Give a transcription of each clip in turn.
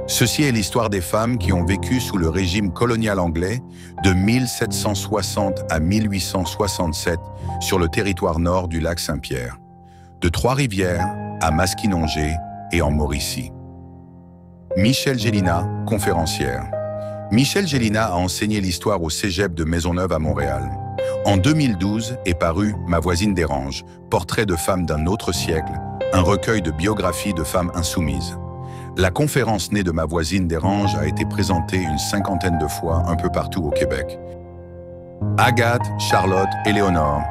Ceci est l'histoire des femmes qui ont vécu sous le régime colonial anglais de 1760 à 1867 sur le territoire nord du lac Saint-Pierre, de Trois-Rivières à Maskinongé et en Mauricie. Michèle Gélina, conférencière. Michèle Gélina a enseigné l'histoire au Cégep de Maisonneuve à Montréal. En 2012 est paru Ma voisine dérange, portrait de femmes d'un autre siècle, un recueil de biographies de femmes insoumises. La conférence née de Ma voisine dérange a été présentée une 50aine de fois un peu partout au Québec. Agathe, Charlotte, Éléonore,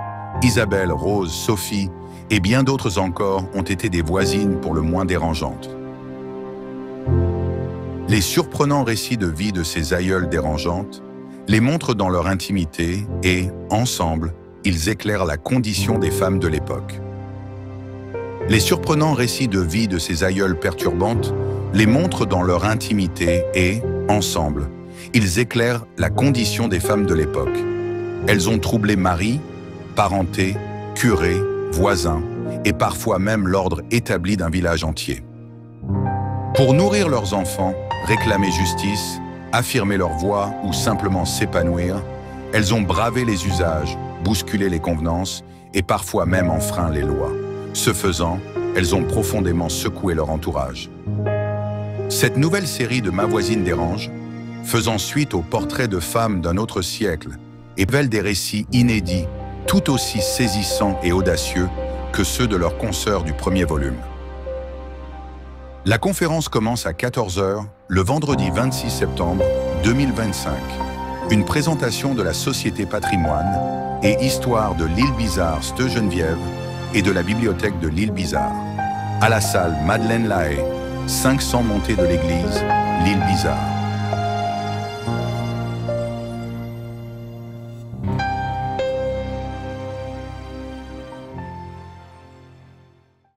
Isabelle, Rose, Sophie et bien d'autres encore ont été des voisines pour le moins dérangeantes. Les surprenants récits de vie de ces aïeules dérangeantes les montrent dans leur intimité et, ensemble, ils éclairent la condition des femmes de l'époque. Les surprenants récits de vie de ces aïeules perturbantes les montrent dans leur intimité et, ensemble, ils éclairent la condition des femmes de l'époque. Elles ont troublé mari, parenté, curé, voisins et parfois même l'ordre établi d'un village entier. Pour nourrir leurs enfants, réclamer justice, affirmer leur voix ou simplement s'épanouir, elles ont bravé les usages, bousculé les convenances et parfois même enfreint les lois. Ce faisant, elles ont profondément secoué leur entourage. Cette nouvelle série de Ma voisine dérange, faisant suite aux portraits de femmes d'un autre siècle, révèle des récits inédits, tout aussi saisissants et audacieux que ceux de leurs consoeurs du premier volume. La conférence commence à 14 h le vendredi 26 septembre 2025. Une présentation de la Société Patrimoine et Histoire de l'île Bizarre Ste-Geneviève et de la Bibliothèque de l'île Bizarre, à la salle Madeleine Lahaye, 500 montée de l'église, l'île Bizarre.